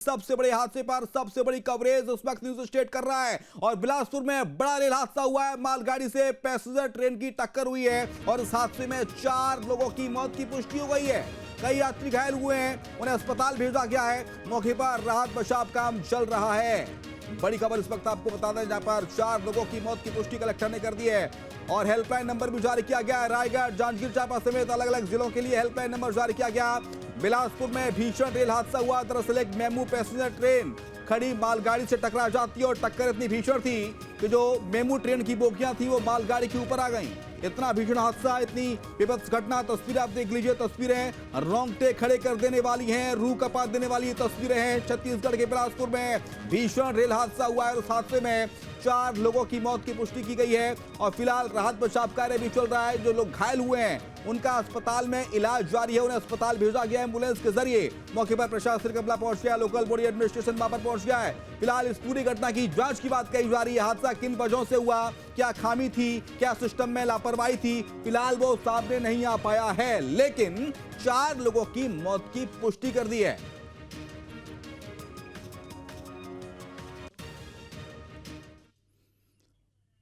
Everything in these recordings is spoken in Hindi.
सबसे बड़े हादसे पर सबसे बड़ी कवरेज उस वक्त न्यूज स्टेट कर रहा है और बिलासपुर में बड़ा रेल हादसा हुआ है। मालगाड़ी से पैसेंजर ट्रेन की टक्कर हुई है और इस हादसे में 4 लोगों की मौत की पुष्टि हो गई है। कई यात्री घायल हुए हैं, उन्हें अस्पताल भेजा गया है। मौके पर राहत बचाव काम चल रहा है। बड़ी खबर इस वक्त आपको बता दें, जहां पर 4 लोगों की मौत की पुष्टि कलेक्टर ने कर दी है और हेल्पलाइन नंबर भी जारी किया गया है। रायगढ़, जांजगीर चांपा समेत अलग अलग जिलों के लिए हेल्पलाइन नंबर जारी किया गया। बिलासपुर में भीषण रेल हादसा हुआ। दरअसल एक मेमू पैसेंजर ट्रेन खड़ी मालगाड़ी से टकरा जाती है और टक्कर इतनी भीषण थी कि जो मेमू ट्रेन की बोगियां थी वो मालगाड़ी के ऊपर आ गईं। इतना भीषण हादसा, इतनी विभत्स घटना। तस्वीरें आप देख लीजिए, तस्वीरें रोंगटे खड़े कर देने वाली हैं, रूह कपा देने वाली तस्वीरें हैं। छत्तीसगढ़ के बिलासपुर में भीषण रेल हादसा हुआ है और उस हादसे में 4 लोगों की मौत की पुष्टि की गई है और फिलहाल राहत बचाव कार्य भी चल रहा है। जो लोग घायल हुए हैं उनका अस्पताल में इलाज जारी है, उन्हें अस्पताल भेजा गया एम्बुलेंस के जरिए। मौके पर प्रशासन का अमला पहुंच गया, लोकल बॉडी एडमिनिस्ट्रेशन वहां पर पहुंच गया है। फिलहाल इस पूरी घटना की जांच की बात कही जा रही है। हादसा किन वजहों से हुआ, क्या खामी थी, क्या सिस्टम में लापरवाही थी, फिलहाल वो सामने नहीं आ पाया है, लेकिन 4 लोगों की मौत की पुष्टि कर दी है।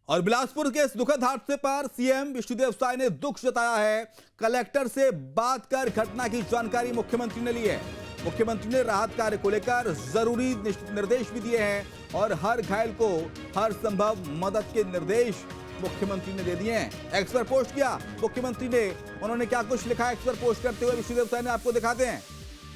और बिलासपुर के इस दुखद हादसे पर सीएम विष्णुदेव साय ने दुख जताया है। कलेक्टर से बात कर घटना की जानकारी मुख्यमंत्री ने ली है। मुख्यमंत्री ने राहत कार्य को लेकर जरूरी निर्देश भी दिए हैं और हर घायल को हर संभव मदद के निर्देश मुख्यमंत्री ने दे दिए हैं। एक्स पर पोस्ट किया मुख्यमंत्री ने, उन्होंने क्या कुछ लिखा एक्स पर पोस्ट करते हुए विष्णुदेव साय ने, आपको दिखाते हैं।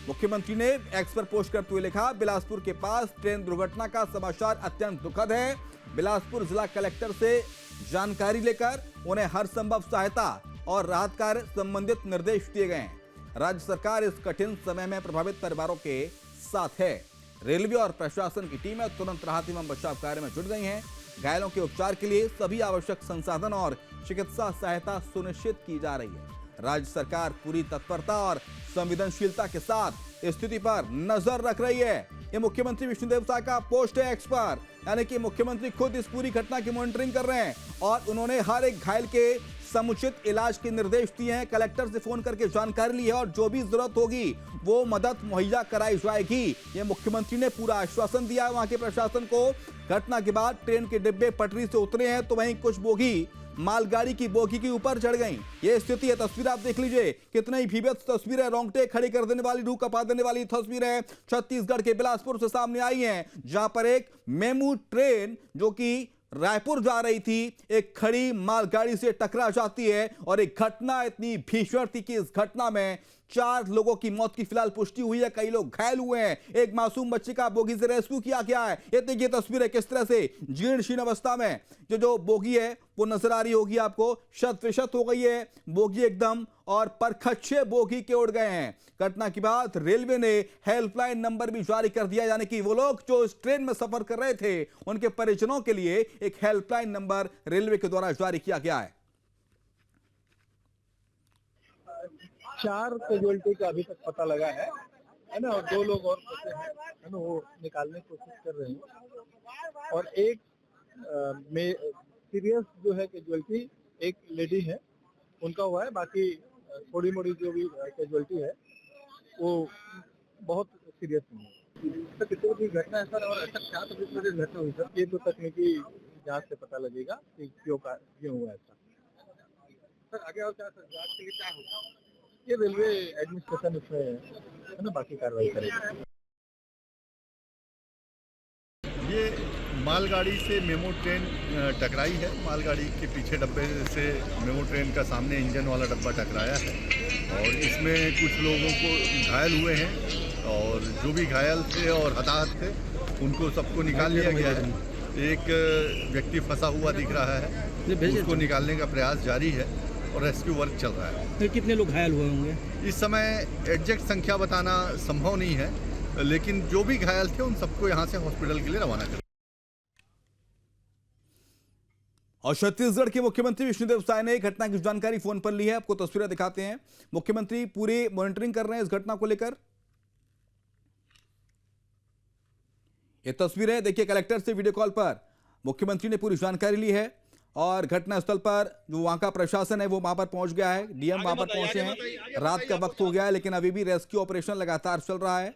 मुख्यमंत्री ने एक्स पर पोस्ट करते हुए लिखा, बिलासपुर के पास ट्रेन दुर्घटना का समाचार अत्यंत दुखद है। बिलासपुर जिला कलेक्टर से जानकारी लेकर उन्हें हर संभव सहायता और राहत कार्य संबंधित निर्देश दिए गए हैं। राज्य सरकार इस कठिन समय में प्रभावित परिवारों के साथ है। रेलवे और प्रशासन की टीमें तुरंत राहत एवं बचाव कार्य में जुट गई हैं। घायलों के उपचार के लिए सभी आवश्यक संसाधन और चिकित्सा सहायता सुनिश्चित की जा रही है। राज्य सरकार पूरी तत्परता और संवेदनशीलता के साथ स्थिति पर नजर रख रही है। ये मुख्यमंत्री विष्णुदेव साय का पोस्ट है एक्स पर, यानी कि मुख्यमंत्री खुद इस पूरी घटना की मॉनिटरिंग कर रहे हैं और उन्होंने हर एक घायल के समुचित इलाज के निर्देश दिए हैं। कलेक्टर से फोन करके जानकारी ली है और जो भी जरूरत होगी वो मदद मुहैया कराई जाएगी। ये मुख्यमंत्री ने पूरा आश्वासन दिया है वहां के प्रशासन को। घटना के बाद ट्रेन के डिब्बे पटरी से उतरे हैं तो वहीं कुछ बोगी मालगाड़ी की बोगी के ऊपर चढ़ गई। ये स्थिति है, तस्वीर आप देख लीजिए, कितनी भीभत्स तस्वीरें, रोंगटे खड़ी कर देने वाली, रूह कपा देने वाली तस्वीरें छत्तीसगढ़ के बिलासपुर से सामने आई हैं, जहां पर एक मेमू ट्रेन जो कि रायपुर जा रही थी एक खड़ी मालगाड़ी से टकरा जाती है और एक घटना इतनी भीषण थी कि इस घटना में 4 लोगों की मौत की फिलहाल पुष्टि हुई है। कई लोग घायल हुए हैं। एक मासूम बच्चे का बोगी से रेस्क्यू किया गया है। ये देखिए तस्वीर है किस तरह से जीर्ण शीर्ण अवस्था में जो बोगी है वो नजर आ रही होगी आपको, शत हो गई है बोगी एकदम और परखच्चे बोगी के उड़ गए हैं। घटना के बाद रेलवे ने हेल्पलाइन नंबर भी जारी कर दिया, यानी कि वो लोग जो इस ट्रेन में सफर कर रहे थे उनके परिजनों के लिए एक हेल्पलाइन नंबर रेलवे के द्वारा जारी किया गया है। 4 कैजुअल्टी का अभी तक पता लगा है ना, और 2 लोग और बचे हैं, है ना, वो निकालने की कोशिश कर रहे हैं। और एक में सीरियस जो है कैजुअल्टी एक लेडी है उनका हुआ है, बाकी थोड़ी मोड़ी जो भी कैजुअल्टी है वो बहुत सीरियस नहीं है। सर कितने की घटना है सर, और ऐसा क्या तो घटना हुई सर, ये तो तकनीकी जांच से पता लगेगा कि क्यों हुआ ऐसा। सर आगे और क्या सर जांच के लिए क्या होगा, ये रेलवे एडमिनिस्ट्रेशन उसमें है ना बाकी कार्रवाई करेगी। ये मालगाड़ी से मेमू ट्रेन टकराई है। मालगाड़ी के पीछे डब्बे से मेमू ट्रेन का सामने इंजन वाला डब्बा टकराया है और इसमें कुछ लोगों को घायल हुए हैं और जो भी घायल थे और हताहत थे उनको सबको निकाल लिया गया है। एक व्यक्ति फंसा हुआ दिख रहा है, उसको निकालने का प्रयास जारी है और रेस्क्यू वर्क चल रहा है। फिर कितने लोग घायल हुए होंगे इस समय एग्जैक्ट संख्या बताना संभव नहीं है, लेकिन जो भी घायल थे उन सबको यहां से हॉस्पिटल के लिए रवाना कर। और छत्तीसगढ़ के मुख्यमंत्री विष्णुदेव साय ने घटना की जानकारी फोन पर ली है, आपको तस्वीरें दिखाते हैं। मुख्यमंत्री पूरी मॉनिटरिंग कर रहे हैं इस घटना को लेकर। ये तस्वीरें देखिए, कलेक्टर से वीडियो कॉल पर मुख्यमंत्री ने पूरी जानकारी ली है और घटनास्थल पर जो वहां का प्रशासन है वो वहां पर पहुंच गया है। डीएम वहां पर पहुंचे हैं। रात का वक्त हो गया है लेकिन अभी भी रेस्क्यू ऑपरेशन लगातार चल रहा है।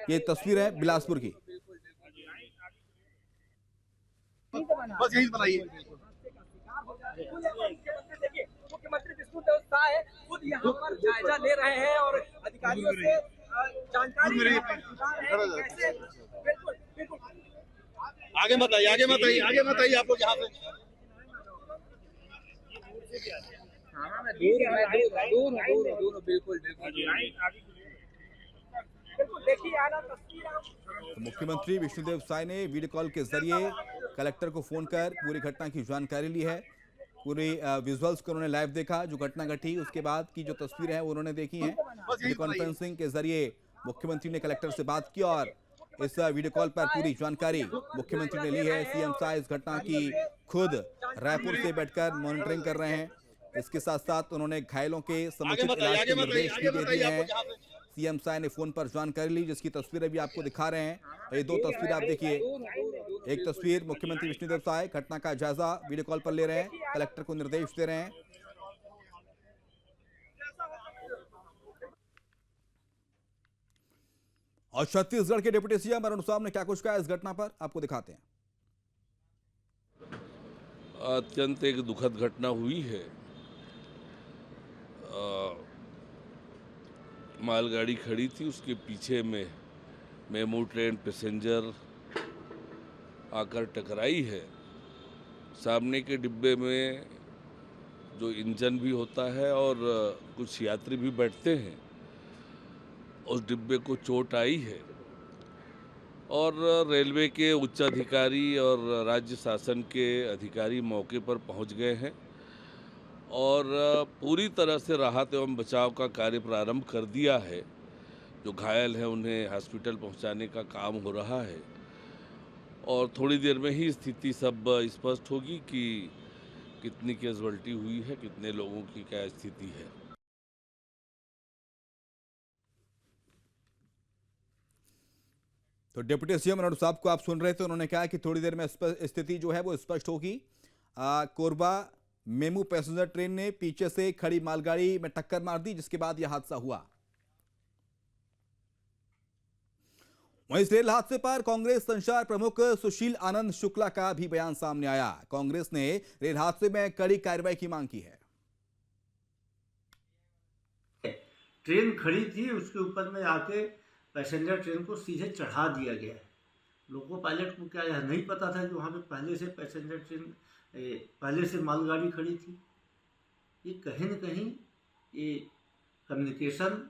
ये तस्वीर है बिलासपुर की। बस यही बनाइए। मुख्यमंत्री विष्णुदेव साय खुद यहाँ पर जायजा ले रहे हैं और अधिकारियों से जानकारी कैसे। बिल्कुल बिल्कुल आगे मत आइए, आगे मत आइए, आगे मत आइए, आप लोग यहाँ से। दूर बिल्कुल देखिए आना तस्वीर आप। तो मुख्यमंत्री विष्णुदेव साय ने वीडियो कॉल के जरिए कलेक्टर को फोन कर पूरी घटना की जानकारी ली है। पूरी विजुअल्स को उन्होंने लाइव देखा, जो घटना घटी उसके बाद की जो तस्वीरें हैं वो उन्होंने देखी हैं। वीडियो कॉन्फ्रेंसिंग के जरिए मुख्यमंत्री ने कलेक्टर से बात की और इस वीडियो कॉल पर पूरी जानकारी मुख्यमंत्री ने ली है। सीएम साय इस घटना की खुद रायपुर से बैठकर मॉनिटरिंग कर रहे हैं। इसके साथ साथ उन्होंने घायलों के समुचित इलाज के निर्देश भी दे दिए हैं। सीएम साय ने फोन पर जानकारी ली, जिसकी तस्वीरें भी आपको दिखा रहे हैं। ये दो तस्वीर आप देखिए। एक तस्वीर मुख्यमंत्री विष्णुदेव साय घटना का जायजा वीडियो कॉल पर ले रहे हैं, कलेक्टर को निर्देश दे रहे हैं। और छत्तीसगढ़ के डिप्टी सीएम अरुण साव ने क्या कुछ कहा इस घटना पर, आपको दिखाते हैं। अत्यंत एक दुखद घटना हुई है। मालगाड़ी खड़ी थी, उसके पीछे में मेमू ट्रेन पैसेंजर आकर टकराई है। सामने के डिब्बे में जो इंजन भी होता है और कुछ यात्री भी बैठते हैं, उस डिब्बे को चोट आई है और रेलवे के उच्च अधिकारी और राज्य शासन के अधिकारी मौके पर पहुंच गए हैं और पूरी तरह से राहत एवं बचाव का कार्य प्रारंभ कर दिया है। जो घायल हैं उन्हें हॉस्पिटल पहुंचाने का काम हो रहा है और थोड़ी देर में ही स्थिति सब स्पष्ट होगी कि कितनी कैजुअल्टी हुई है, कितने लोगों की क्या स्थिति है। तो डिप्टी सीएम अरुण साव को आप सुन रहे थे, उन्होंने कहा कि थोड़ी देर में स्थिति जो है वो स्पष्ट होगी। कोरबा मेमू पैसेंजर ट्रेन ने पीछे से खड़ी मालगाड़ी में टक्कर मार दी, जिसके बाद यह हादसा हुआ। वहीं इस रेल हादसे पर कांग्रेस संचार प्रमुख सुशील आनंद शुक्ला का भी बयान सामने आया। कांग्रेस ने रेल हादसे में कड़ी कार्रवाई की मांग की है। ट्रेन खड़ी थी, उसके ऊपर में आके पैसेंजर ट्रेन को सीधे चढ़ा दिया गया। लोको पायलट को क्या यह नहीं पता था कि वहाँ पे पहले से पैसेंजर ट्रेन पहले से मालगाड़ी खड़ी थी। ये कहीं न कहीं ये कम्युनिकेशन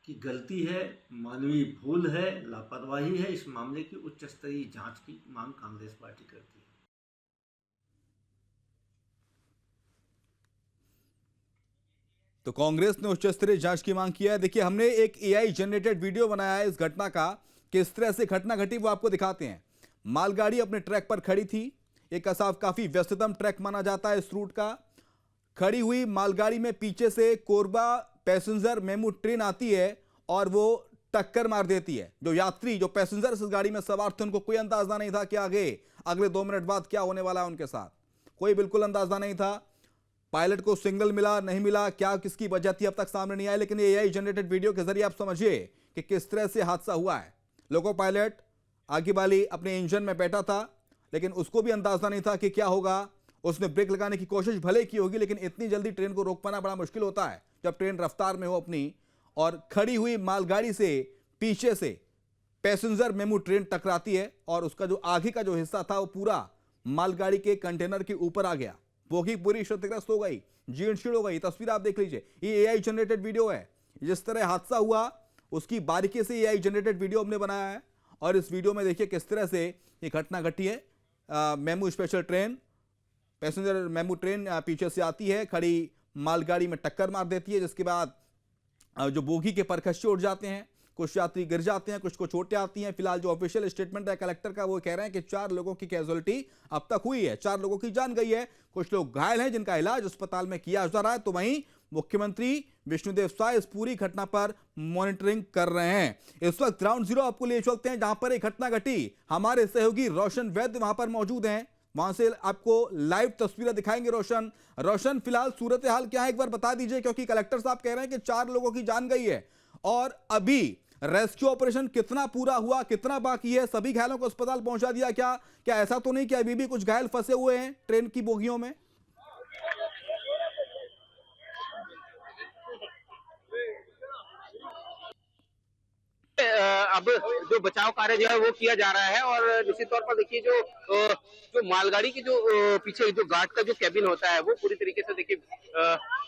की गलती है, मानवीय भूल है, लापरवाही है। इस मामले की उच्च स्तरीय जांच की मांग कांग्रेस पार्टी करती है। तो कांग्रेस ने उच्च स्तरीय जांच की मांग की है। देखिए, हमने एक एआई जनरेटेड वीडियो बनाया है इस घटना का, किस तरह से घटना घटी वो आपको दिखाते हैं। मालगाड़ी अपने ट्रैक पर खड़ी थी। एक काफी व्यस्ततम ट्रैक माना जाता है इस रूट का। खड़ी हुई मालगाड़ी में पीछे से कोरबा पैसेंजर मेमू ट्रेन आती है और वो टक्कर मार देती है। जो यात्री, जो पैसेंजर इस गाड़ी में सवार थे, उनको कोई अंदाजा नहीं था कि अगले 2 मिनट बाद क्या होने वाला है उनके साथ। कोई बिल्कुल अंदाजा नहीं था। पायलट को सिग्नल मिला नहीं मिला, क्या किसकी वजह थी, अब तक सामने नहीं आया। लेकिन ये एआई जनरेटेड वीडियो के जरिए आप समझिए कि किस तरह से हादसा हुआ है। लोको पायलट आगे वाली अपने इंजन में बैठा था, लेकिन उसको भी अंदाजा नहीं था कि क्या होगा। उसने ब्रेक लगाने की कोशिश भले की होगी, लेकिन इतनी जल्दी ट्रेन को रोक पाना बड़ा मुश्किल होता है जब ट्रेन रफ्तार में हो अपनी। और खड़ी हुई मालगाड़ी से पीछे से पैसेंजर मेमू ट्रेन टकराती है और उसका जो आगे का जो हिस्सा था वो पूरा मालगाड़ी के कंटेनर के ऊपर आ गया। बोगी पूरी क्षतिग्रस्त हो गई, जीर्ण हो गई। तस्वीर आप देख लीजिए, ये एआई जनरेटेड वीडियो है। जिस तरह हादसा हुआ उसकी बारीकी से एआई जनरेटेड वीडियो हमने बनाया है और इस वीडियो में देखिए किस तरह से ये घटना घटी है। MEMU special train, passenger MEMU train पीछे से आती है, खड़ी मालगाड़ी में टक्कर मार देती है, जिसके बाद जो बोगी के परखच्चे उड़ जाते हैं, कुछ यात्री गिर जाते हैं, कुछ को चोटें आती हैं। फिलहाल जो ऑफिशियल स्टेटमेंट है कलेक्टर का, वो कह रहे हैं कि 4 लोगों की कैजुअलिटी अब तक हुई है, 4 लोगों की जान गई है, कुछ लोग घायल हैं जिनका इलाज अस्पताल में किया जा रहा है। तो वहीं मुख्यमंत्री विष्णुदेव साय इस पूरी घटना पर मॉनिटरिंग कर रहे हैं। इस वक्त ग्राउंड जीरो आपको ले चलते हैं जहां पर एक घटना घटी। हमारे सहयोगी रोशन वैद्य वहां पर मौजूद हैं, वहां से आपको लाइव तस्वीरें दिखाएंगे। रोशन, फिलहाल सूरत हाल क्या है एक बार बता दीजिए, क्योंकि कलेक्टर साहब कह रहे हैं कि 4 लोगों की जान गई है और अभी रेस्क्यू ऑपरेशन कितना पूरा हुआ, कितना बाकी है, सभी घायलों को अस्पताल पहुंचा दिया क्या? क्या ऐसा तो नहीं कि अभी भी कुछ घायल फंसे हुए हैं ट्रेन की बोगियों में? अब जो बचाव कार्य जो है वो किया जा रहा है और निश्चित तौर पर देखिए जो मालगाड़ी की जो पीछे जो गार्ड का जो कैबिन होता है वो पूरी तरीके से देखिए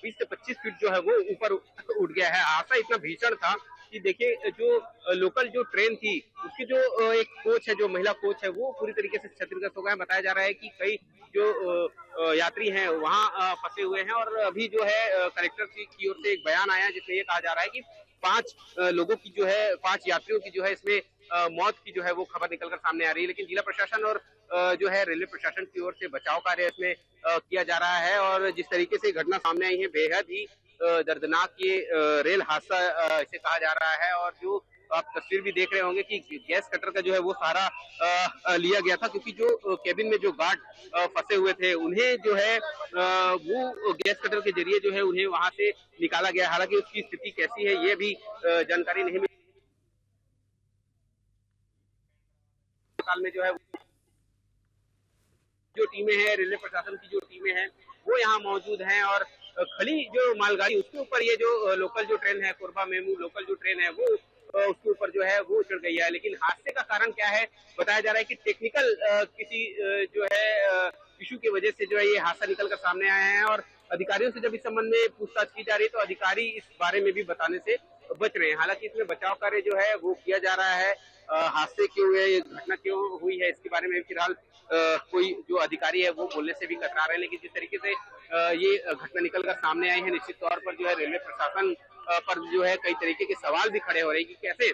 20 से 25 फीट जो है वो ऊपर उठ गया है। हादसा इतना भीषण था कि देखिए जो लोकल जो ट्रेन थी उसकी जो एक कोच है, जो महिला कोच है, वो पूरी तरीके से क्षतिग्रस्त हो गया है। बताया जा रहा है कि कई जो यात्री हैं वहाँ फंसे हुए हैं और अभी जो है कलेक्टर की ओर से एक बयान आया जिसमें ये कहा जा रहा है कि 5 लोगों की जो है, 5 यात्रियों की जो है इसमें मौत की जो है वो खबर निकलकर सामने आ रही है। लेकिन जिला प्रशासन और जो है रेलवे प्रशासन की ओर से बचाव कार्य इसमें किया जा रहा है और जिस तरीके से घटना सामने आई है बेहद ही दर्दनाक ये रेल हादसा इसे कहा जा रहा है। और जो आप तस्वीर भी देख रहे होंगे कि गैस कटर का जो है वो सहारा लिया गया था क्योंकि जो केबिन में जो गार्ड फंसे हुए थे उन्हें जो है वो गैस कटर के जरिए जो है उन्हें वहां से निकाला गया। हालांकि उसकी स्थिति कैसी है ये भी जानकारी नहीं मिली। अस्पताल में जो है जो टीमें हैं, रेलवे प्रशासन की जो टीमें हैं वो यहाँ मौजूद हैं और खड़ी जो मालगाड़ी उसके ऊपर ये जो लोकल जो ट्रेन है, कोरबा मेमू लोकल जो ट्रेन है वो उसके ऊपर जो है वो चढ़ गई है। लेकिन हादसे का कारण क्या है बताया जा रहा है कि टेक्निकल किसी जो है इशू की वजह से जो है ये हादसा निकल कर सामने आया है और अधिकारियों से जब इस संबंध में पूछताछ की जा रही है तो अधिकारी इस बारे में भी बताने से बच रहे हैं। हालांकि इसमें बचाव कार्य जो है वो किया जा रहा है। हादसे क्यों हुए, ये घटना क्यों हुई है, इसके बारे में फिलहाल कोई जो अधिकारी है वो बोलने से भी कतरा रहे हैं। लेकिन जिस तरीके से ये घटना निकल कर सामने आई है निश्चित तौर पर जो है रेलवे प्रशासन पर जो है कई तरीके के सवाल भी खड़े हो रहे हैं कि कैसे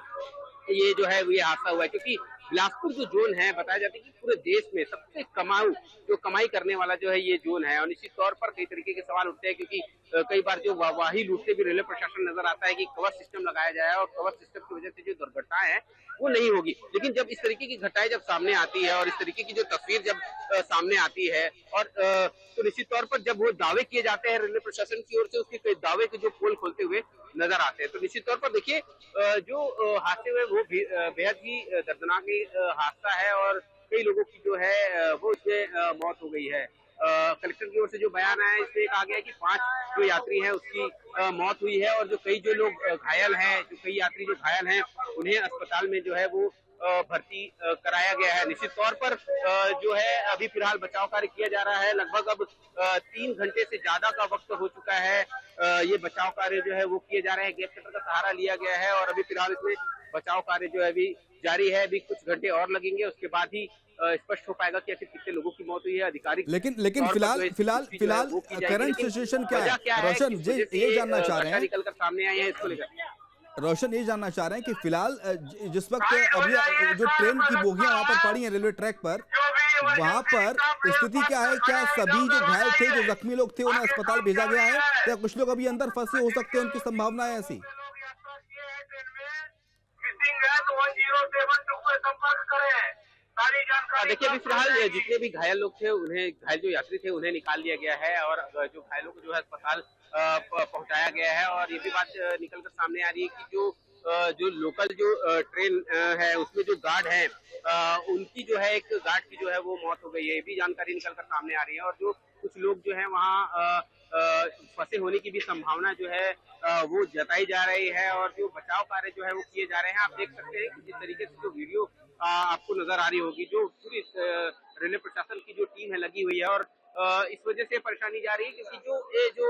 ये जो है ये हादसा हुआ है। क्योंकि बिलासपुर जो जोन है बताया जाता है कि पूरे देश में सबसे कमाई करने वाला जो है ये जोन है और निश्चित तौर पर कई तरीके के सवाल उठते हैं क्योंकि कई बार जो वाही लूटते भी रेलवे प्रशासन नजर आता है कि कवच सिस्टम लगाया जाए और कवच सिस्टम की वजह से जो दुर्घटनाएं हैं वो नहीं होगी। लेकिन जब इस तरीके की घटनाएं जब सामने आती है और इस तरीके की जो तस्वीर जब सामने आती है और तो निश्चित तौर पर जब वो दावे किए जाते हैं रेलवे प्रशासन की ओर से उसके कई दावे के जो पोल खोलते हुए नजर आते हैं। तो निश्चित तौर पर देखिए जो हादसे हुए वो बेहद ही दर्दनाक हादसा है और कई लोगों की जो है वो इसमें मौत हो गई है। कलेक्टर की ओर से जो बयान आया है इसमें कहा गया है कि 5 जो यात्री हैं उसकी मौत हुई है और जो कई जो लोग घायल हैं, जो कई यात्री जो घायल हैं उन्हें अस्पताल में जो है वो भर्ती कराया गया है। निश्चित तौर पर जो है अभी फिलहाल बचाव कार्य किया जा रहा है। लगभग अब 3 घंटे से ज्यादा का वक्त हो चुका है। ये बचाव कार्य जो है वो किए जा रहे हैं। गैस कटर का सहारा लिया गया है और अभी फिलहाल इसमें बचाव कार्य जो है अभी जारी है। अभी कुछ घंटे और लगेंगे, उसके बाद ही स्पष्ट हो पाएगा कि आखिर कितने लोगों की मौत हुई है। अधिकारी लेकिन फिलहाल करंट सिचुएशन क्या है रोशन जी, ये जानना चाह रहे हैं, निकल कर सामने आए हैं इसको लेकर रोशन ये जानना चाह रहे हैं कि फिलहाल जिस वक्त अभी जो ट्रेन की बोगियां वहां पर पड़ी हैं रेलवे ट्रैक पर, वहां पर स्थिति क्या है? क्या सभी जो घायल थे, जो जख्मी लोग थे उन्हें अस्पताल भेजा गया है या कुछ लोग अभी अंदर फंसे हो सकते हैं, उनकी संभावना है ऐसी? देखिए अभी फिलहाल जितने भी घायल लोग थे उन्हें, घायल जो यात्री थे उन्हें निकाल लिया गया है और जो घायलों को जो है अस्पताल पहुंचाया गया है। और ये भी बात निकल कर सामने आ रही है कि जो लोकल जो ट्रेन है उसमें जो गार्ड है उनकी जो है एक गार्ड की जो है वो मौत हो गई है, ये भी जानकारी निकल कर सामने आ रही है। और जो कुछ लोग जो है वहाँ फंसे होने की भी संभावना जो है वो जताई जा रही है और जो बचाव कार्य जो है वो किए जा रहे हैं। आप देख सकते हैं कि जिस तरीके से जो वीडियो आपको नजर आ रही होगी, जो पूरी रेलवे प्रशासन की जो टीम है लगी हुई है और इस वजह से परेशानी जा रही है क्योंकि जो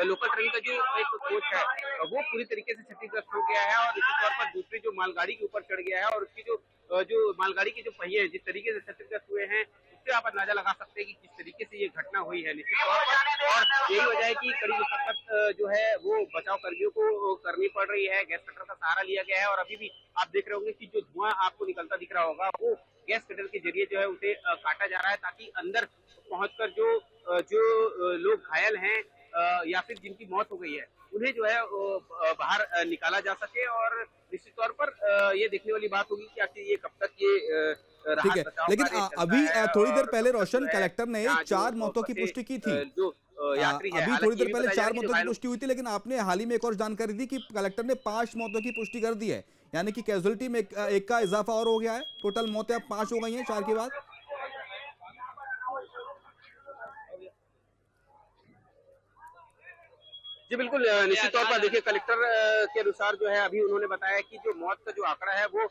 लोकल ट्रेन का जो एक कोच है वो पूरी तरीके से क्षतिग्रस्त हो गया है और इसी तौर पर दूसरी जो मालगाड़ी के ऊपर चढ़ गया है और उसकी जो मालगाड़ी के जो पहिए हैं जिस तरीके से क्षतिग्रस्त हुए हैं उससे आप अंदाजा लगा सकते हैं कि किस तरीके से ये घटना हुई है निश्चित तौर पर। और यही वजह है कि कड़ी मशक्कत जो है वो बचाव कर्मियों को करनी पड़ रही है। गैस कटर का सहारा लिया गया है और अभी भी आप देख रहे होंगे कि जो धुआं आपको निकलता दिख रहा होगा वो गैस कटर के जरिए जो है उसे काटा जा रहा है ताकि अंदर पहुंचकर जो लोग घायल हैं या फिर जिनकी मौत हो गई है उन्हें जो है बाहर निकाला जा सके। और निश्चित तौर पर ये देखने वाली बात होगी कि आखिर ये कब तक ये ठीक है। लेकिन अभी थोड़ी देर पहले रोशन कलेक्टर ने 4 मौतों की पुष्टि की थी। जो यात्री है। अभी हालांकि थोड़ी ये देर भी पहले बताया जा 4 रहा है कि जो मौतों की घायलों पुष्टि हुई थी, लेकिन आपने हाल ही में एक और जानकारी दी कि कलेक्टर ने 5 मौतों की पुष्टि कर दी है, यानी कि कैजुअलिटी में एक का इजाफा और हो गया है। टोटल मौतें अब 5 हो गई हैं 4 के बाद। जी बिल्कुल, निश्चित तौर पर देखिए कलेक्टर के अनुसार जो है अभी उन्होंने बताया कि जो मौत का जो आंकड़ा है वो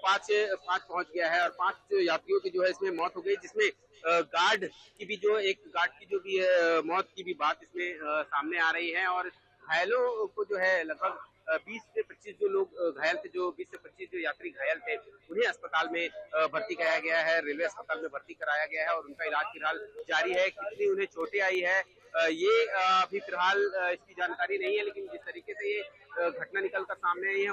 5 पहुंच गया है और 5 यात्रियों की जो है इसमें मौत हो गई, जिसमें गार्ड की भी जो एक गार्ड की जो भी मौत की भी बात इसमें सामने आ रही है। और घायलों को जो है लगभग 20 से 25 जो लोग घायल थे, जो 20 से 25 जो यात्री घायल थे, उन्हें अस्पताल में भर्ती कराया गया है, रेलवे अस्पताल में भर्ती कराया गया है और उनका इलाज फिलहाल जारी है। कितनी उन्हें चोटें आई है ये अभी फिलहाल इसकी जानकारी नहीं है, लेकिन जिस तरीके से ये घटना निकल कर सामने आई है,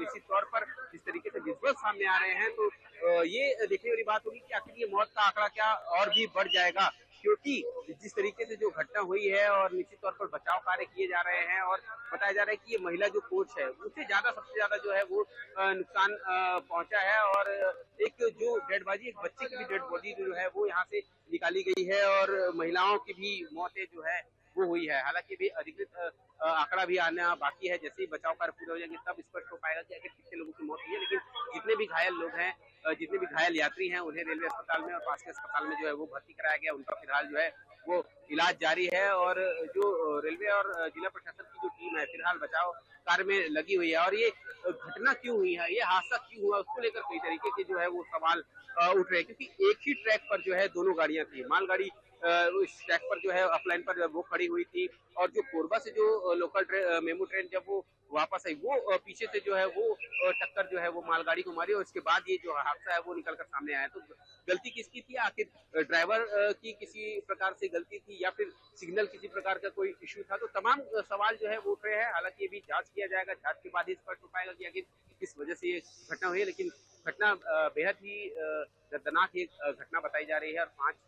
निश्चित तौर पर जिस तरीके से विजुअल सामने आ रहे हैं, तो ये देखने वाली बात होगी कि आखिर ये मौत का आंकड़ा क्या और भी बढ़ जाएगा, क्योंकि जिस तरीके से जो घटना हुई है और निश्चित तौर पर बचाव कार्य किए जा रहे हैं और बताया जा रहा है कि ये महिला जो कोच है उसे सबसे ज्यादा जो है वो नुकसान पहुंचा है। और एक जो डेड बॉडी, एक बच्चे की भी डेड बॉडी जो है वो यहाँ से निकाली गई है और महिलाओं की भी मौतें जो है वो हुई है। हालांकि भी अधिकृत आंकड़ा भी आना बाकी है, जैसे ही बचाव कार्य पूरे हो जाएंगे तब स्पष्ट हो पाएगा कि आखिर कितने लोगों की मौत हुई है। लेकिन जितने भी घायल लोग हैं, जितने भी घायल यात्री हैं, उन्हें रेलवे अस्पताल में और पास के अस्पताल में जो है वो भर्ती कराया गया, उनका फिलहाल जो है वो इलाज जारी है। और जो रेलवे और जिला प्रशासन की जो टीम है फिलहाल बचाव कार्य में लगी हुई है। और ये घटना क्यों हुई है, ये हादसा क्यों हुआ, उसको लेकर कई तरीके के जो है वो सवाल उठ रहे हैं, क्योंकि एक ही ट्रैक पर जो है दोनों गाड़ियां थी। मालगाड़ी उस ट्रैक पर जो है अपलाइन पर वो खड़ी हुई थी और जो कोरबा से जो लोकल मेमू ट्रेन जब वो वापस आई, वो पीछे से जो है वो टक्कर जो है वो मालगाड़ी को मारी और उसके बाद ये जो हादसा है वो निकल कर सामने आया। तो गलती किसकी थी, आखिर ड्राइवर की किसी प्रकार से गलती थी या फिर सिग्नल किसी प्रकार का कोई इश्यू था, तो तमाम सवाल जो है वो उठ रहे हैं। हालांकि ये भी जांच किया जाएगा, जांच के बाद ही स्पष्ट हो पाएगा कि आखिर किस वजह से ये घटना हुई है। लेकिन घटना बेहद ही दर्दनाक एक घटना बताई जा रही है और 5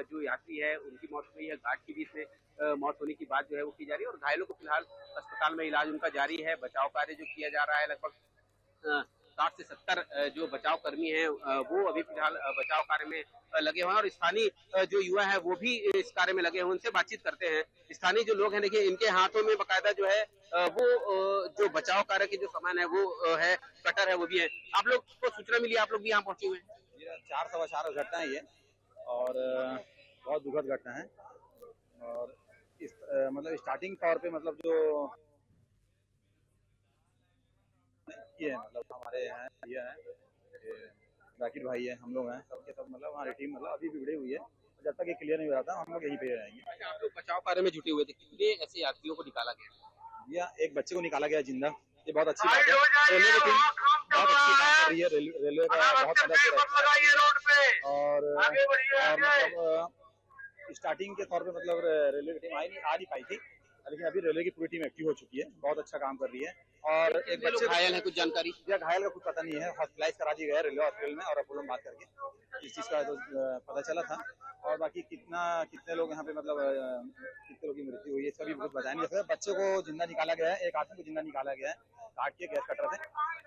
जो यात्री है उनकी मौत हुई है, गार्ड की भी इसमें मौत होने की बात जो है वो की जा रही है और घायलों को फिलहाल अस्पताल में इलाज उनका जारी है। बचाव कार्य जो किया जा रहा है, लगभग 60 से 70 जो बचाव कर्मी हैं वो अभी फिलहाल बचाव कार्य में लगे हुए हैं और स्थानीय जो युवा है वो भी इस कार्य में लगे हुए, उनसे बातचीत करते हैं। स्थानीय जो लोग हैं, देखिए इनके हाथों में बाकायदा जो है वो जो बचाव कार्य के जो सामान है वो है, कटर है, वो भी है। आप लोग को सूचना मिली, आप लोग भी यहाँ पहुंचे हुए हैं? 4 घटना है ये और बहुत दुखद घटना है। और इस मतलब स्टार्टिंग तौर पे मतलब जो ये है, मतलब हमारे यहाँ ये है राकिब भाई है, हम लोग हैं, सबके सब मतलब हमारी टीम मतलब अभी भी बिगड़ी हुई है। जब तक ये क्लियर नहीं हो जाता हम लोग यहीं पे रहेंगे। अच्छा, आप लोग बचाव कार्य में जुटे हुए थे, कितने ऐसे यात्रियों को निकाला गया? या एक बच्चे को निकाला गया जिंदा, ये बहुत अच्छी बात है। रेलवे की टीम बहुत अच्छी काम कर रही है, रेलवे का बहुत मदद और मतलब स्टार्टिंग के तौर पे मतलब रेलवे की टीम आ नहीं पाई थी, लेकिन अभी रेलवे की पूरी टीम एक्टिव हो चुकी है, बहुत अच्छा काम कर रही है। और एक बच्चे घायल है, कुछ जानकारी? या घायल का कुछ पता नहीं है, हॉस्पिटलाइज करा दिया गया रेलवे हॉस्पिटल में और अपोलो में बात करके इस चीज़ का तो पता चला था। और बाकी कितने लोग यहाँ पे मतलब कितने लोगों की मृत्यु हुई है इसका भी कुछ बताया नहीं। जैसे बच्चे को जिंदा निकाला गया है, एक आदमी को जिंदा निकाला गया है, काट के गैस कटर से,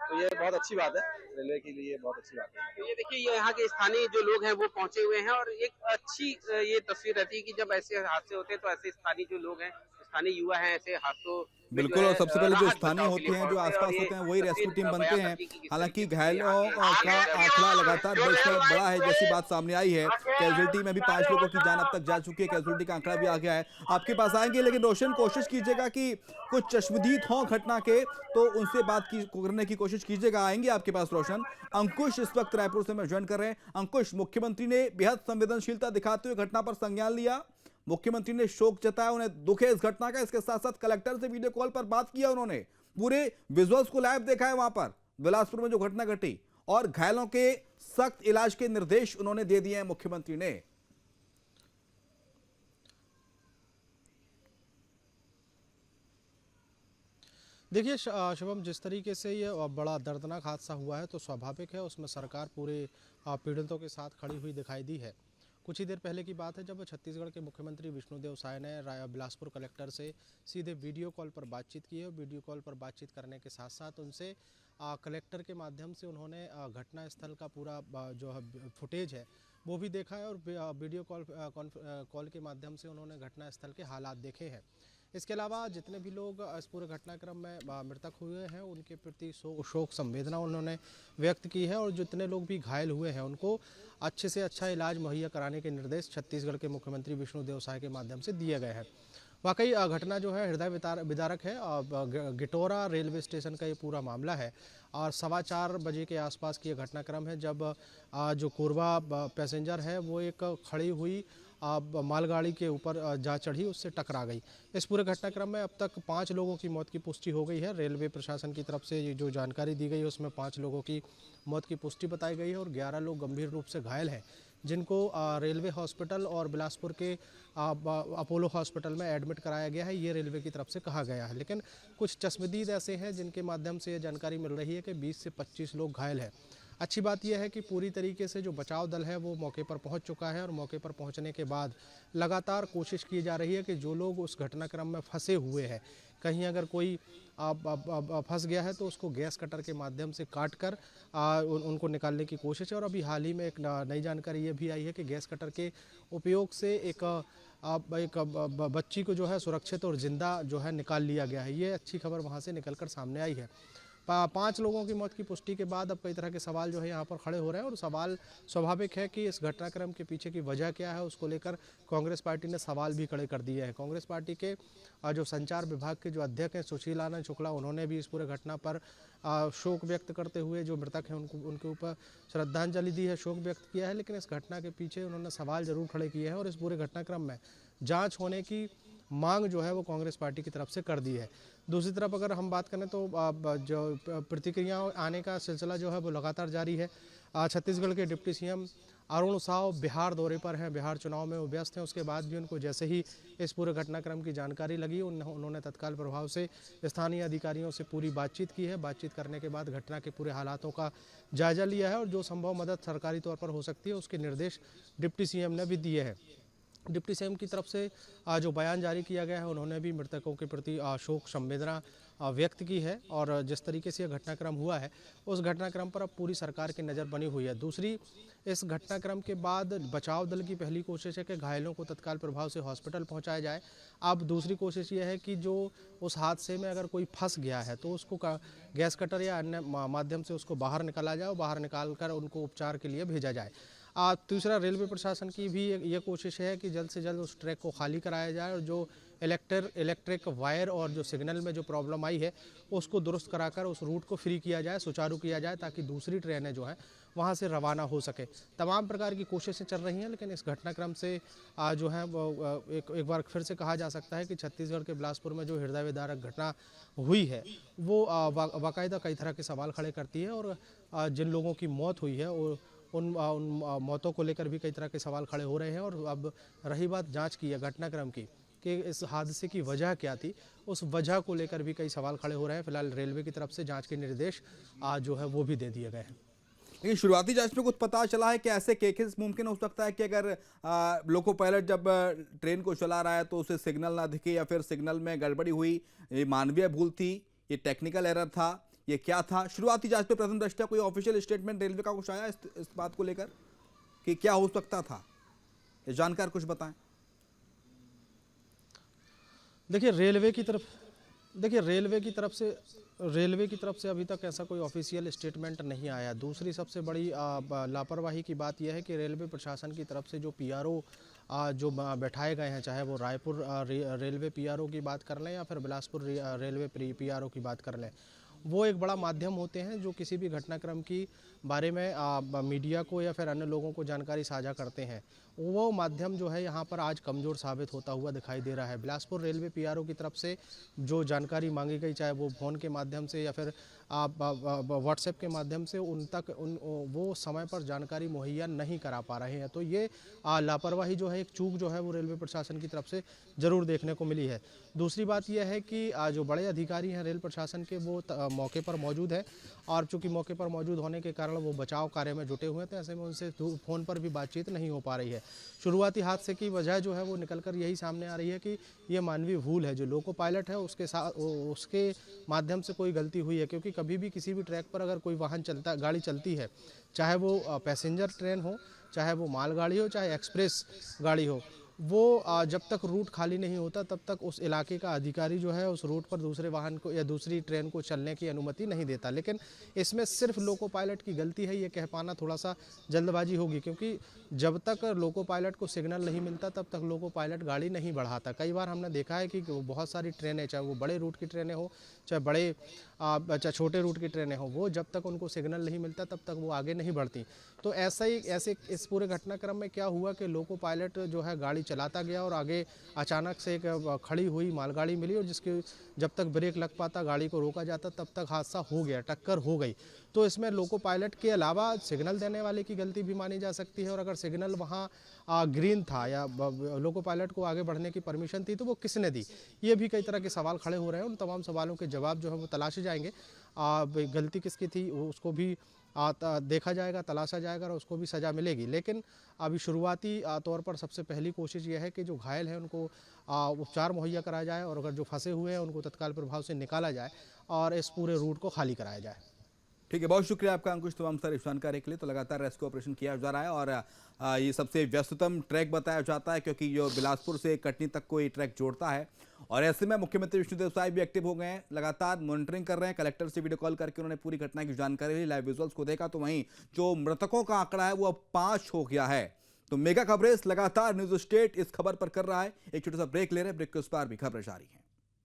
तो ये बहुत अच्छी बात है, रेलवे के लिए बहुत अच्छी बात है। तो ये देखिए, ये यहाँ के स्थानीय जो लोग हैं वो पहुंचे हुए हैं और एक अच्छी ये तस्वीर रहती है कि जब ऐसे हादसे होते हैं तो ऐसे स्थानीय जो लोग हैं, स्थानीय युवा हैं, ऐसे हादसों बिल्कुल। और सबसे पहले जो स्थानीय होते हैं, जो आसपास होते हैं, वही रेस्क्यू टीम बनते हैं। हालांकि घायलों का आंकड़ा लगातार बढ़ा है, जैसी बात सामने आई है। कैजुअलिटी में भी 5 लोगों की जान अब तक जा चुकी है, कैजुअलिटी का आंकड़ा भी आ गया है। आपके पास आएंगे, लेकिन रोशन कोशिश कीजिएगा कि कुछ चश्मदीद हों घटना के, तो उनसे बात करने की कोशिश कीजिएगा। आएंगे आपके पास रोशन। अंकुश इस वक्त रायपुर से मैं ज्वाइन कर रहे हैं। अंकुश, मुख्यमंत्री ने बेहद संवेदनशीलता दिखाते हुए घटना पर संज्ञान लिया, मुख्यमंत्री ने शोक जताया, उन्हें दुख है इस घटना का। इसके साथ साथ कलेक्टर से वीडियो कॉल पर बात किया, उन्होंने पूरे विजुअल्स को लाइव देखा है वहां पर बिलासपुर में जो घटना घटी, और घायलों के सख्त इलाज के निर्देश उन्होंने दे दिए हैं मुख्यमंत्री ने। देखिए शुभम, जिस तरीके से ये बड़ा दर्दनाक हादसा हुआ है तो स्वाभाविक है उसमें सरकार पूरे पीड़ितों के साथ खड़ी हुई दिखाई दी है। कुछ ही देर पहले की बात है जब छत्तीसगढ़ के मुख्यमंत्री विष्णुदेव साय ने बिलासपुर कलेक्टर से सीधे वीडियो कॉल पर बातचीत की है। वीडियो कॉल पर बातचीत करने के साथ साथ उनसे कलेक्टर के माध्यम से उन्होंने घटना स्थल का पूरा जो है फुटेज है वो भी देखा है और वीडियो कॉल के माध्यम से उन्होंने घटना स्थल के हालात देखे हैं। इसके अलावा जितने भी लोग इस पूरे घटनाक्रम में मृतक हुए हैं उनके प्रति शोक संवेदना उन्होंने व्यक्त की है और जितने लोग भी घायल हुए हैं उनको अच्छे से अच्छा इलाज मुहैया कराने के निर्देश छत्तीसगढ़ के मुख्यमंत्री विष्णुदेव साय के माध्यम से दिए गए हैं। वाकई घटना जो है हृदय विदारक है। गिटौरा रेलवे स्टेशन का ये पूरा मामला है और 4:15 बजे के आसपास की ये घटनाक्रम है जब जो कोरबा पैसेंजर है वो एक खड़ी हुई मालगाड़ी के ऊपर जा चढ़ी, उससे टकरा गई। इस पूरे घटनाक्रम में अब तक 5 लोगों की मौत की पुष्टि हो गई है। रेलवे प्रशासन की तरफ से जो जानकारी दी गई है उसमें 5 लोगों की मौत की पुष्टि बताई गई है और 11 लोग गंभीर रूप से घायल हैं, जिनको रेलवे हॉस्पिटल और बिलासपुर के अपोलो हॉस्पिटल में एडमिट कराया गया है, ये रेलवे की तरफ से कहा गया है। लेकिन कुछ चश्मदीद ऐसे हैं जिनके माध्यम से ये जानकारी मिल रही है कि 20 से 25 लोग घायल हैं। अच्छी बात यह है कि पूरी तरीके से जो बचाव दल है वो मौके पर पहुंच चुका है और मौके पर पहुंचने के बाद लगातार कोशिश की जा रही है कि जो लोग उस घटनाक्रम में फंसे हुए हैं, कहीं अगर कोई फंस गया है तो उसको गैस कटर के माध्यम से काट कर उनको निकालने की कोशिश है। और अभी हाल ही में एक नई जानकारी ये भी आई है कि गैस कटर के उपयोग से एक बच्ची को जो है सुरक्षित और जिंदा जो है निकाल लिया गया है। ये अच्छी खबर वहाँ से निकल कर सामने आई है। 5 लोगों की मौत की पुष्टि के बाद अब कई तरह के सवाल जो है यहाँ पर खड़े हो रहे हैं और सवाल स्वाभाविक है कि इस घटनाक्रम के पीछे की वजह क्या है, उसको लेकर कांग्रेस पार्टी ने सवाल भी खड़े कर दिए हैं। कांग्रेस पार्टी के जो संचार विभाग के जो अध्यक्ष हैं सुशील आनंद शुक्ला, उन्होंने भी इस पूरे घटना पर शोक व्यक्त करते हुए जो मृतक हैं उनके ऊपर श्रद्धांजलि दी है, शोक व्यक्त किया है। लेकिन इस घटना के पीछे उन्होंने सवाल जरूर खड़े किए हैं और इस पूरे घटनाक्रम में जाँच होने की मांग जो है वो कांग्रेस पार्टी की तरफ से कर दी है। दूसरी तरफ अगर हम बात करें तो जो प्रतिक्रिया आने का सिलसिला जो है वो लगातार जारी है। छत्तीसगढ़ के डिप्टी सीएम अरुण साव बिहार दौरे पर हैं, बिहार चुनाव में वो व्यस्त हैं। उसके बाद भी उनको जैसे ही इस पूरे घटनाक्रम की जानकारी लगी उन्होंने तत्काल प्रभाव से स्थानीय अधिकारियों से पूरी बातचीत की है। बातचीत करने के बाद घटना के पूरे हालातों का जायजा लिया है और जो संभव मदद सरकारी तौर पर हो सकती है उसके निर्देश डिप्टी सीएम ने भी दिए हैं। डिप्टी सीएम की तरफ से जो बयान जारी किया गया है उन्होंने भी मृतकों के प्रति शोक संवेदना व्यक्त की है और जिस तरीके से यह घटनाक्रम हुआ है उस घटनाक्रम पर अब पूरी सरकार की नज़र बनी हुई है। दूसरी, इस घटनाक्रम के बाद बचाव दल की पहली कोशिश है कि घायलों को तत्काल प्रभाव से हॉस्पिटल पहुंचाया जाए। अब दूसरी कोशिश ये है कि जो उस हादसे में अगर कोई फंस गया है तो उसको गैस कटर या अन्य माध्यम से उसको बाहर निकाला जाए और बाहर निकाल कर उनको उपचार के लिए भेजा जाए। तीसरा, रेलवे प्रशासन की भी ये कोशिश है कि जल्द से जल्द उस ट्रैक को खाली कराया जाए और जो इलेक्ट्रिक वायर और जो सिग्नल में जो प्रॉब्लम आई है उसको दुरुस्त कराकर उस रूट को फ्री किया जाए, सुचारू किया जाए, ताकि दूसरी ट्रेनें जो हैं वहाँ से रवाना हो सके। तमाम प्रकार की कोशिशें चल रही हैं, लेकिन इस घटनाक्रम से जो है वो एक बार फिर से कहा जा सकता है कि छत्तीसगढ़ के बिलासपुर में जो हृदय विदारक घटना हुई है वो बाकायदा कई तरह के सवाल खड़े करती है और जिन लोगों की मौत हुई है उन मौतों को लेकर भी कई तरह के सवाल खड़े हो रहे हैं। और अब रही बात जांच की है घटनाक्रम की कि इस हादसे की वजह क्या थी, उस वजह को लेकर भी कई सवाल खड़े हो रहे हैं। फिलहाल रेलवे की तरफ से जांच के निर्देश जो है वो भी दे दिए गए हैं। लेकिन शुरुआती जांच में कुछ पता चला है कि ऐसे केसेस मुमकिन हो सकता है कि अगर लोको पायलट जब ट्रेन को चला रहा है तो उसे सिग्नल ना दिखे या फिर सिग्नल में गड़बड़ी हुई, ये मानवीय भूल थी, ये टेक्निकल एरर था, ये क्या था? शुरुआती जांच में प्रथम दृष्टया कोई ऑफिशियल स्टेटमेंट रेलवे का कुछ आया इस बात को लेकर कि क्या हो सकता था? ये जानकार कुछ बताएं। देखिए रेलवे की तरफ से अभी तक ऐसा कोई ऑफिशियल स्टेटमेंट नहीं आया। दूसरी सबसे बड़ी लापरवाही की बात यह है कि रेलवे प्रशासन की तरफ से जो पीआरओ जो बैठाए गए हैं, चाहे वो रायपुर रेलवे पीआरओ की बात कर लें या फिर बिलासपुर रेलवे पीआरओ की बात कर लें, वो एक बड़ा माध्यम होते हैं जो किसी भी घटनाक्रम की बारे में मीडिया को या फिर अन्य लोगों को जानकारी साझा करते हैं। वो माध्यम जो है यहाँ पर आज कमज़ोर साबित होता हुआ दिखाई दे रहा है। बिलासपुर रेलवे पीआरओ की तरफ से जो जानकारी मांगी गई, चाहे वो फ़ोन के माध्यम से या फिर व्हाट्सएप के माध्यम से, वो समय पर जानकारी मुहैया नहीं करा पा रहे हैं। तो ये लापरवाही जो है, एक चूक जो है वो रेलवे प्रशासन की तरफ से ज़रूर देखने को मिली है। दूसरी बात यह है कि जो बड़े अधिकारी हैं रेल प्रशासन के वो मौके पर मौजूद हैं और चूंकि मौके पर मौजूद होने के कारण वो बचाव कार्य में जुटे हुए थे, ऐसे में उनसे फ़ोन पर भी बातचीत नहीं हो पा रही है। शुरुआती हादसे की वजह जो है वो निकलकर यही सामने आ रही है कि ये मानवीय भूल है। जो लोको पायलट है उसके माध्यम से कोई गलती हुई है, क्योंकि कभी भी किसी भी ट्रैक पर अगर कोई गाड़ी चलती है, चाहे वो पैसेंजर ट्रेन हो, चाहे वो मालगाड़ी हो, चाहे एक्सप्रेस गाड़ी हो, वो जब तक रूट खाली नहीं होता तब तक उस इलाके का अधिकारी जो है उस रूट पर दूसरे वाहन को या दूसरी ट्रेन को चलने की अनुमति नहीं देता। लेकिन इसमें सिर्फ लोको पायलट की गलती है, ये कह पाना थोड़ा सा जल्दबाजी होगी, क्योंकि जब तक लोको पायलट को सिग्नल नहीं मिलता तब तक लोको पायलट गाड़ी नहीं बढ़ाता। कई बार हमने देखा है कि बहुत सारी ट्रेनें, चाहे वो बड़े रूट की ट्रेनें हो, चाहे छोटे रूट की ट्रेनें हो, वो जब तक उनको सिग्नल नहीं मिलता तब तक वो आगे नहीं बढ़ती। तो ऐसे इस पूरे घटनाक्रम में क्या हुआ कि लोको पायलट जो है गाड़ी चलाता गया और आगे अचानक से एक खड़ी हुई मालगाड़ी मिली और जिसके जब तक ब्रेक लग पाता, गाड़ी को रोका जाता, तब तक हादसा हो गया, टक्कर हो गई। तो इसमें लोको पायलट के अलावा सिग्नल देने वाले की गलती भी मानी जा सकती है, और अगर सिग्नल वहाँ ग्रीन था या लोको पायलट को आगे बढ़ने की परमिशन थी तो वो किसने दी, ये भी कई तरह के सवाल खड़े हो रहे हैं। उन तमाम सवालों के जवाब जो है वो तलाशे जाएंगे। गलती किसकी थी उसको भी देखा जाएगा, तलाशा जाएगा और उसको भी सज़ा मिलेगी। लेकिन अभी शुरुआती तौर पर सबसे पहली कोशिश ये है कि जो घायल हैं उनको उपचार मुहैया कराया जाए, और अगर जो फंसे हुए हैं उनको तत्काल प्रभाव से निकाला जाए और इस पूरे रूट को खाली कराया जाए। ठीक है, बहुत शुक्रिया आपका अंकुश तमाम सारी जानकारी के लिए। तो लगातार रेस्क्यू ऑपरेशन किया जा रहा है और ये सबसे व्यस्ततम ट्रैक बताया जाता है, क्योंकि जो बिलासपुर से कटनी तक को ये ट्रैक जोड़ता है। और ऐसे में मुख्यमंत्री विष्णुदेव साय भी एक्टिव हो गए हैं, लगातार मॉनिटरिंग कर रहे हैं। कलेक्टर से वीडियो कॉल करके उन्होंने पूरी घटना की जानकारी ली, लाइव विजुअल्स को देखा। तो वहीं जो मृतकों का आंकड़ा है वो अब 5 हो गया है। तो मेगा कवरेज लगातार न्यूज स्टेट इस खबर पर कर रहा है। एक छोटा सा ब्रेक ले रहे हैं, ब्रेक के उस पार भी खबरें जारी हैं।